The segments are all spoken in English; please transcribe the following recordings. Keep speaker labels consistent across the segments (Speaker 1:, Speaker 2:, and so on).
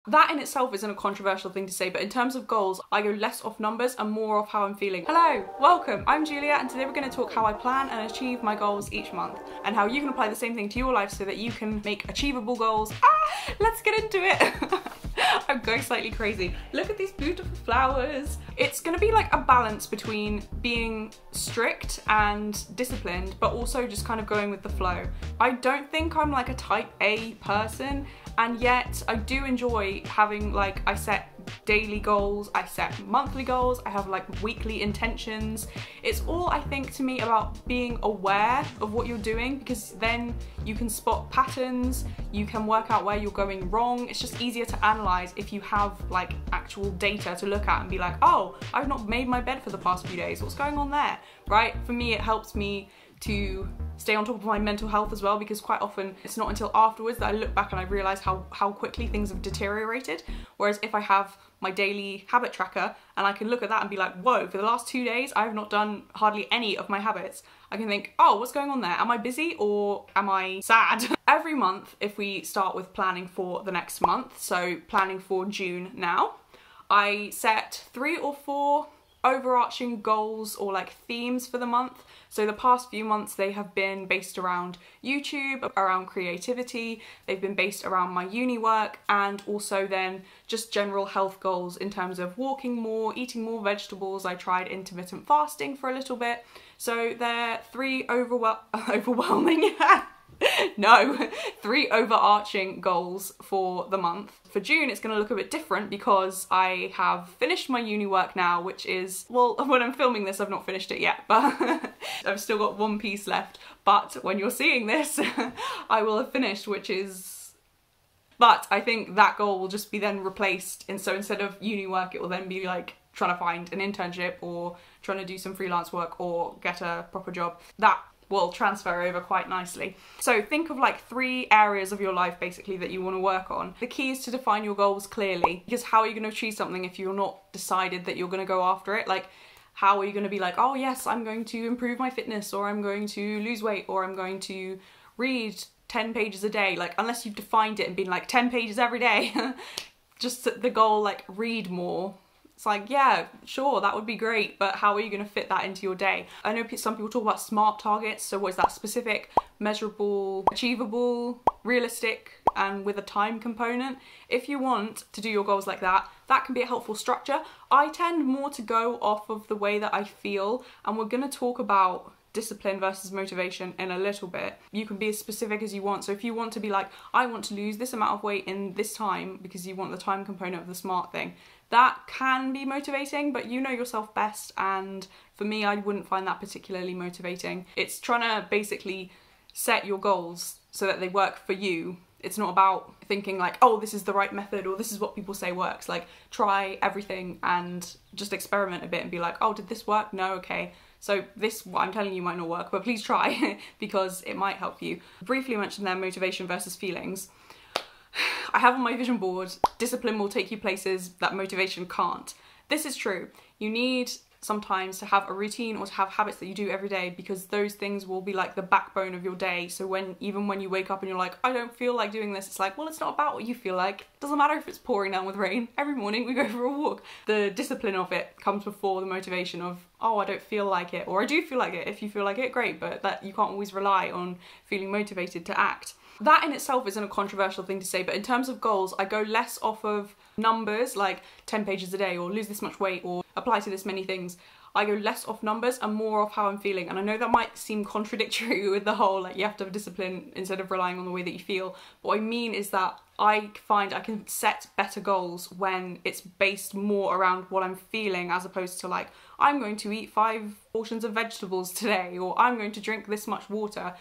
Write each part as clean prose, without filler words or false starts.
Speaker 1: That in itself isn't a controversial thing to say, but in terms of goals, I go less off numbers and more off how I'm feeling. Hello, welcome, I'm Julia, and today we're going to talk how I plan and achieve my goals each month, and how you can apply the same thing to your life so that you can make achievable goals. Let's get into it. I'm going slightly crazy. Look at these beautiful flowers. It's going to be like a balance between being strict and disciplined, but also just kind of going with the flow. I don't think I'm like a type A person, and yet I do enjoy having, like, I set daily goals, I set monthly goals, I have like weekly intentions. It's all, I think, to me about being aware of what you're doing, because then you can spot patterns, you can work out where you're going wrong. It's just easier to analyze if you have like actual data to look at and be like, oh, I've not made my bed for the past few days, what's going on there, right? For me, it helps me to stay on top of my mental health as well, because quite often it's not until afterwards that I look back and I realise how quickly things have deteriorated. Whereas if I have my daily habit tracker and I can look at that and be like, whoa, for the last 2 days I have not done hardly any of my habits, I can think, oh, what's going on there? Am I busy or am I sad? Every month, if we start with planning for the next month, so planning for June now, I set 3 or 4 overarching goals or like themes for the month. So the past few months they have been based around YouTube, around creativity, they've been based around my uni work, and also then just general health goals in terms of walking more, eating more vegetables. I tried intermittent fasting for a little bit. So they're 3 overwhelming no, 3 overarching goals for the month. For June, it's going to look a bit different because I have finished my uni work now, which is, well, when I'm filming this, I've not finished it yet, but I've still got one piece left. But when you're seeing this, I will have finished, which is... But I think that goal will just be then replaced. And so instead of uni work, it will then be like trying to find an internship or trying to do some freelance work or get a proper job. That will transfer over quite nicely. So think of like 3 areas of your life basically that you want to work on. The key is to define your goals clearly, because how are you going to achieve something if you're not decided that you're going to go after it? Like, how are you going to be like, oh yes, I'm going to improve my fitness, or I'm going to lose weight, or I'm going to read 10 pages a day? Like, unless you've defined it and been like 10 pages every day, just the goal, like, read more. It's like, yeah, sure, that would be great, but how are you going to fit that into your day? I know some people talk about SMART targets, so what is that? Specific, measurable, achievable, realistic, and with a time component. If you want to do your goals like that, that can be a helpful structure. I tend more to go off of the way that I feel, and we're going to talk about discipline versus motivation in a little bit. You can be as specific as you want. So if you want to be like, I want to lose this amount of weight in this time, because you want the time component of the SMART thing, that can be motivating, but you know yourself best, and for me, I wouldn't find that particularly motivating. It's trying to basically set your goals so that they work for you. It's not about thinking like, oh, this is the right method, or this is what people say works. Like, try everything and just experiment a bit and be like, oh, did this work? No, okay. So this, what I'm telling you, might not work, but please try because it might help you. Briefly mention there motivation versus feelings. I have on my vision board, discipline will take you places that motivation can't. This is true. You need sometimes to have a routine or to have habits that you do every day, because those things will be like the backbone of your day. So even when you wake up and you're like, I don't feel like doing this, it's like, well, it's not about what you feel like. It doesn't matter if it's pouring down with rain. Every morning we go for a walk. The discipline of it comes before the motivation of, oh, I don't feel like it, or I do feel like it. If you feel like it, great, but that you can't always rely on feeling motivated to act. That in itself isn't a controversial thing to say, but in terms of goals, I go less off of numbers, like 10 pages a day, or lose this much weight, or apply to this many things. I go less off numbers and more off how I'm feeling. And I know that might seem contradictory with the whole, like, you have to have discipline instead of relying on the way that you feel. What I mean is that I find I can set better goals when it's based more around what I'm feeling, as opposed to like, I'm going to eat 5 portions of vegetables today, or I'm going to drink this much water.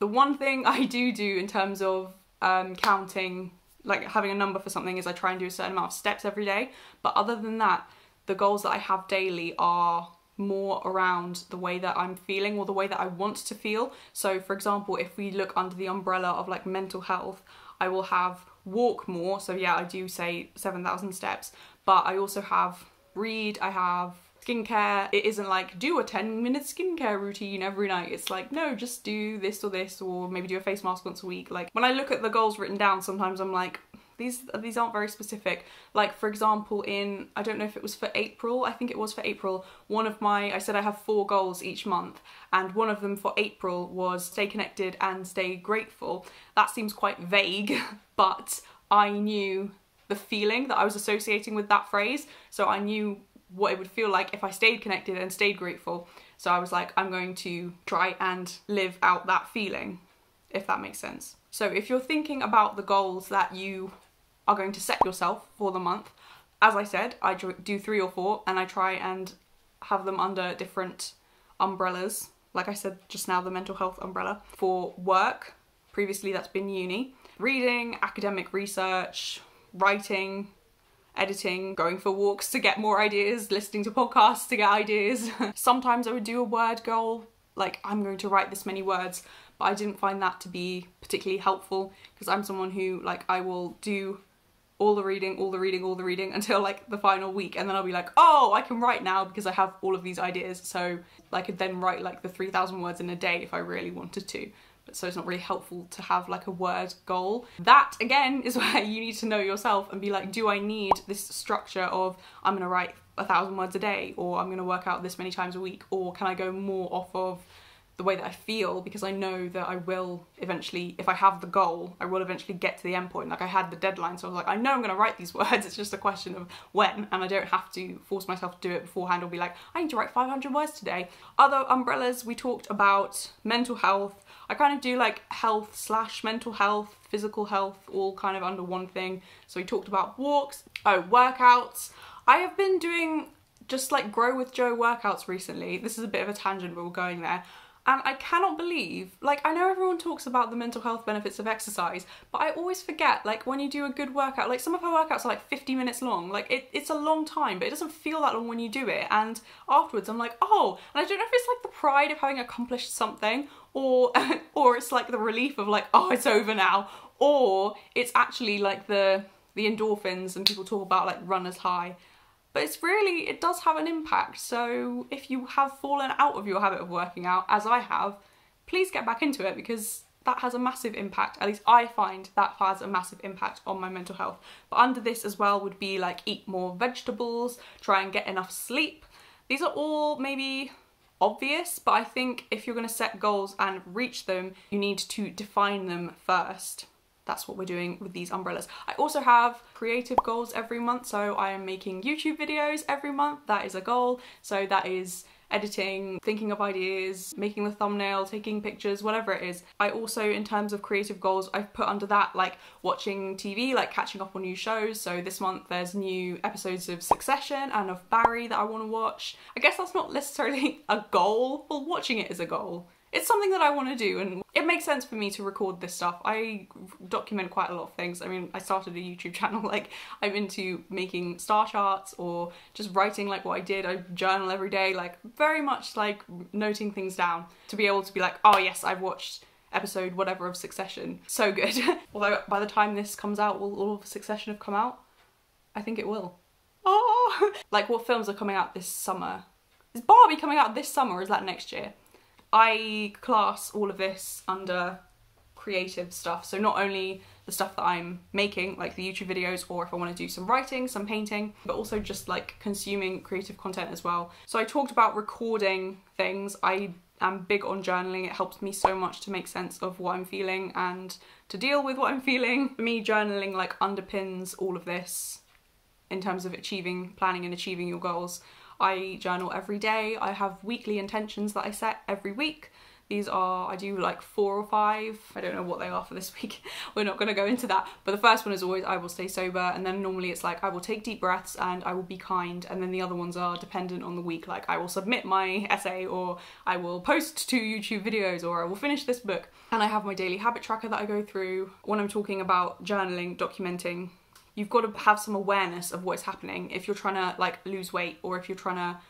Speaker 1: The one thing I do in terms of counting, like having a number for something, is I try and do a certain amount of steps every day. But other than that, the goals that I have daily are more around the way that I'm feeling, or the way that I want to feel. So for example, if we look under the umbrella of like mental health, I will have walk more. So yeah, I do say 7,000 steps, but I also have read, I have skincare. It isn't like do a 10-minute skincare routine every night. It's like, no, just do this or this, or maybe do a face mask once a week. Like, when I look at the goals written down, sometimes I'm like, these aren't very specific. Like for example, in, I don't know if it was for April, I think it was for April, I said I have 4 goals each month, and one of them for April was stay connected and stay grateful. That seems quite vague, but I knew the feeling that I was associating with that phrase, so I knew what it would feel like if I stayed connected and stayed grateful. So I was like, I'm going to try and live out that feeling, if that makes sense. So if you're thinking about the goals that you are going to set yourself for the month, as I said, I do 3 or 4, and I try and have them under different umbrellas. Like I said just now, the mental health umbrella. For work, previously that's been uni. Reading, academic research, writing, editing, going for walks to get more ideas, listening to podcasts to get ideas. Sometimes I would do a word goal, like I'm going to write this many words, but I didn't find that to be particularly helpful because I'm someone who, like, I will do all the reading until like the final week, and then I'll be like, oh, I can write now because I have all of these ideas. So I could then write like the 3,000 words in a day if I really wanted to. But so it's not really helpful to have like a word goal. That again is where you need to know yourself and be like, do I need this structure of I'm gonna write 1,000 words a day, or I'm gonna work out this many times a week, or can I go more off of the way that I feel, because I know that I will eventually, if I have the goal, I will eventually get to the end point. Like I had the deadline, so I was like, I know I'm gonna write these words, it's just a question of when, and I don't have to force myself to do it beforehand or be like, I need to write 500 words today. Other umbrellas, we talked about mental health. I kind of do like health / mental health, physical health, all kind of under one thing. So we talked about walks, workouts. I have been doing just like Grow with Joe workouts recently. This is a bit of a tangent, but we're going there. And I cannot believe, like, I know everyone talks about the mental health benefits of exercise, but I always forget, like, when you do a good workout, like some of our workouts are like 50 minutes long, like it's a long time, but it doesn't feel that long when you do it. And afterwards I'm like, oh, and I don't know if it's like the pride of having accomplished something, or it's like the relief of like, oh, it's over now, or it's actually like the endorphins, and people talk about like runner's high. But it's really, it does have an impact. So if you have fallen out of your habit of working out, as I have, please get back into it, because that has a massive impact. At least I find that has a massive impact on my mental health. But under this as well would be like eat more vegetables, try and get enough sleep. These are all maybe obvious, but I think if you're going to set goals and reach them, you need to define them first. That's what we're doing with these umbrellas. I also have creative goals every month, so I am making YouTube videos every month. That is a goal. So that is editing, thinking of ideas, making the thumbnail, taking pictures, whatever it is. I also, in terms of creative goals, I've put under that like watching TV, like catching up on new shows. So this month there's new episodes of Succession and of Barry that I want to watch. I guess that's not necessarily a goal. Well, watching it is a goal. It's something that I want to do, and it makes sense for me to record this stuff. I document quite a lot of things. I mean, I started a YouTube channel, like I'm into making star charts or just writing like what I did. I journal every day, like very much like noting things down to be able to be like, oh yes, I've watched episode whatever of Succession. So good. Although by the time this comes out, will all of Succession have come out? I think it will. Oh! Like what films are coming out this summer? Is Barbie coming out this summer, or is that next year? I class all of this under creative stuff. So not only the stuff that I'm making, like the YouTube videos, or if I want to do some writing, some painting, but also just like consuming creative content as well. So I talked about recording things. I am big on journaling. It helps me so much to make sense of what I'm feeling and to deal with what I'm feeling. For me, journaling like underpins all of this in terms of planning and achieving your goals. I journal every day. I have weekly intentions that I set every week. These are, I do like 4 or 5. I don't know what they are for this week. We're not going to go into that. But the first one is always I will stay sober, and then normally it's like I will take deep breaths and I will be kind, and then the other ones are dependent on the week, like I will submit my essay, or I will post 2 YouTube videos, or I will finish this book. And I have my daily habit tracker that I go through. When I'm talking about journaling, documenting, you've got to have some awareness of what's happening. If you're trying to like lose weight, or if you're trying to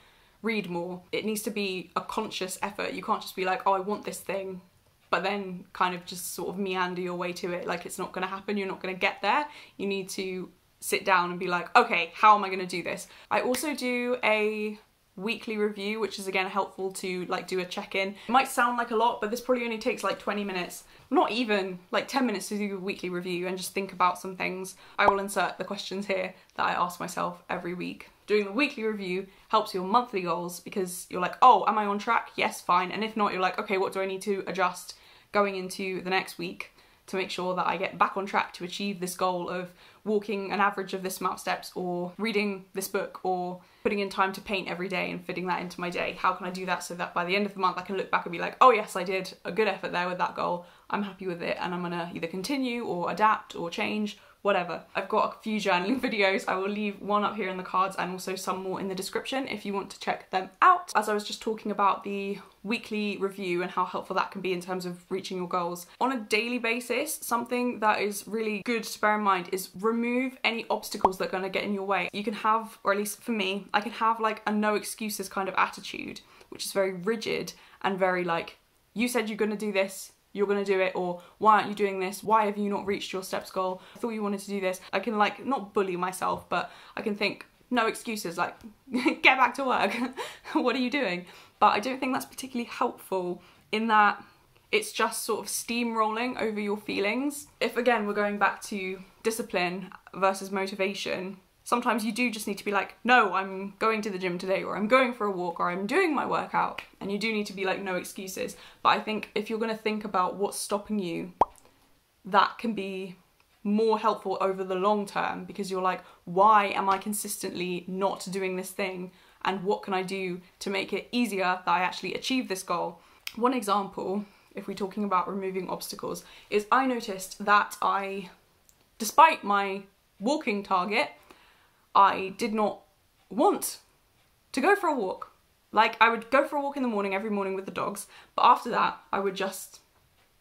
Speaker 1: read more, it needs to be a conscious effort. You can't just be like, oh, I want this thing, but then kind of just sort of meander your way to it. Like it's not going to happen. You're not going to get there. You need to sit down and be like, okay, how am I going to do this? I also do a weekly review, which is again helpful to like do a check-in. It might sound like a lot, but this probably only takes like 20 minutes, not even like 10 minutes to do a weekly review and just think about some things. I will insert the questions here that I ask myself every week. Doing the weekly review helps your monthly goals because you're like, oh, am I on track? Yes, fine. And if not, you're like, okay, what do I need to adjust going into the next week to make sure that I get back on track to achieve this goal of walking an average of this amount of steps, or reading this book, or putting in time to paint every day and fitting that into my day. How can I do that so that by the end of the month I can look back and be like, oh yes, I did a good effort there with that goal. I'm happy with it and I'm gonna either continue or adapt or change, whatever. I've got a few journaling videos. I will leave one up here in the cards and also some more in the description if you want to check them out. As I was just talking about the weekly review and how helpful that can be in terms of reaching your goals. On a daily basis, something that is really good to bear in mind is remove any obstacles that are gonna get in your way. You can have, or at least for me, I can have like a no excuses kind of attitude, which is very rigid and very like, you said you're gonna do this, you're gonna do it, or why aren't you doing this? Why have you not reached your steps goal? I thought you wanted to do this. I can like, not bully myself, but I can think, no excuses, like, get back to work. What are you doing? But I don't think that's particularly helpful in that it's just sort of steamrolling over your feelings. If again, we're going back to discipline versus motivation, sometimes you do just need to be like, no, I'm going to the gym today, or I'm going for a walk, or I'm doing my workout. And you do need to be like, no excuses. But I think if you're gonna think about what's stopping you, that can be more helpful over the long term, because you're like, why am I consistently not doing this thing? And what can I do to make it easier that I actually achieve this goal? One example, if we're talking about removing obstacles, is I noticed that despite my walking target, I did not want to go for a walk. Like, I would go for a walk in the morning, every morning with the dogs, but after that, I would just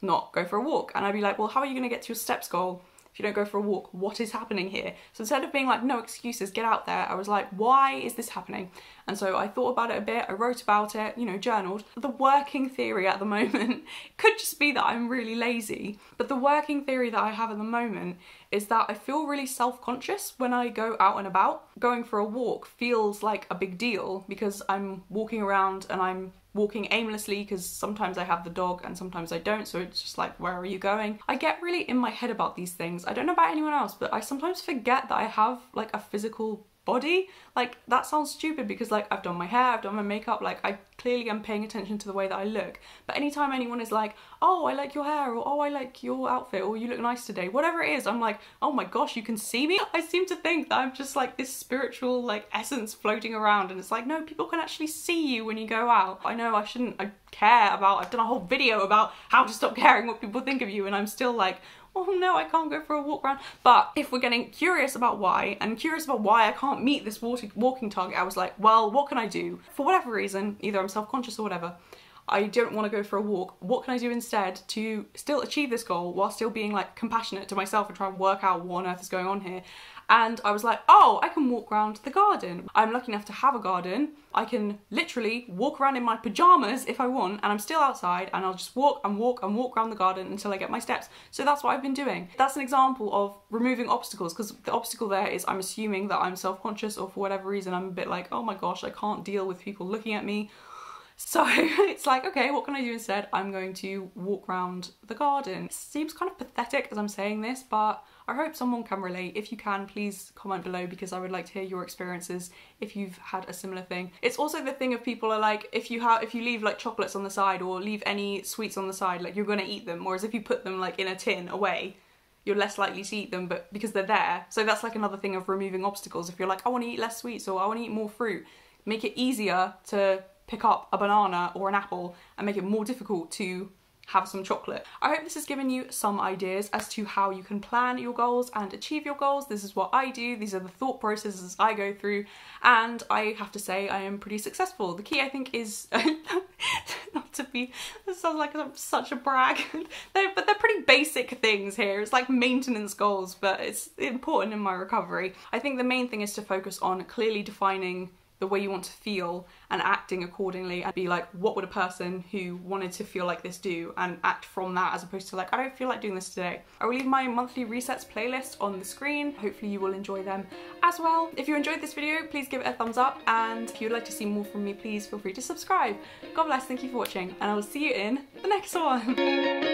Speaker 1: not go for a walk. And I'd be like, well, how are you gonna get to your steps goal if you don't go for a walk? What is happening here? So instead of being like, no excuses, get out there, I was like, why is this happening? And so I thought about it a bit, I wrote about it, you know, journaled. The working theory at the moment could just be that I'm really lazy, but the working theory that I have at the moment is that I feel really self-conscious when I go out and about. Going for a walk feels like a big deal because I'm walking around and I'm walking aimlessly, because sometimes I have the dog and sometimes I don't, so it's just like, where are you going? I get really in my head about these things. I don't know about anyone else, but I sometimes forget that I have like a physical body. Like, that sounds stupid because like I've done my hair, I've done my makeup, like I clearly am paying attention to the way that I look. But anytime anyone is like, oh, I like your hair, or oh, I like your outfit, or you look nice today, whatever it is, I'm like, oh my gosh, you can see me? I seem to think that I'm just like this spiritual like essence floating around, and it's like, no, people can actually see you when you go out. I know I shouldn't care about, I've done a whole video about how to stop caring what people think of you, and I'm still like, oh no, I can't go for a walk around. But if we're getting curious about why, and curious about why I can't meet this walking target, I was like, well, what can I do? For whatever reason, either I'm self-conscious or whatever, I don't want to go for a walk. What can I do instead to still achieve this goal while still being like compassionate to myself and try and work out what on earth is going on here? And I was like, oh, I can walk around the garden. I'm lucky enough to have a garden. I can literally walk around in my pajamas if I want, and I'm still outside, and I'll just walk and walk and walk around the garden until I get my steps. So that's what I've been doing. That's an example of removing obstacles, because the obstacle there is I'm assuming that I'm self-conscious, or for whatever reason I'm a bit like, oh my gosh, I can't deal with people looking at me. So it's like, okay, what can I do instead? I'm going to walk around the garden. It seems kind of pathetic as I'm saying this, but I hope someone can relate. If you can, please comment below, because I would like to hear your experiences if you've had a similar thing. It's also the thing of people are like, if you leave like chocolates on the side or leave any sweets on the side, like you're gonna eat them, whereas if you put them like in a tin away, you're less likely to eat them, but because they're there. So that's like another thing of removing obstacles. If you're like, I want to eat less sweets, or I want to eat more fruit, make it easier to pick up a banana or an apple and make it more difficult to have some chocolate. I hope this has given you some ideas as to how you can plan your goals and achieve your goals. This is what I do, these are the thought processes I go through, and I have to say I am pretty successful. The key, I think, is not to be, this sounds like I'm such a brag, but they're pretty basic things here. It's like maintenance goals, but it's important in my recovery. I think the main thing is to focus on clearly defining the way you want to feel and acting accordingly, and be like, what would a person who wanted to feel like this do, and act from that, as opposed to like, I don't feel like doing this today. I will leave my monthly resets playlist on the screen. Hopefully you will enjoy them as well. If you enjoyed this video, please give it a thumbs up, and if you'd like to see more from me, please feel free to subscribe. God bless, thank you for watching, and I will see you in the next one.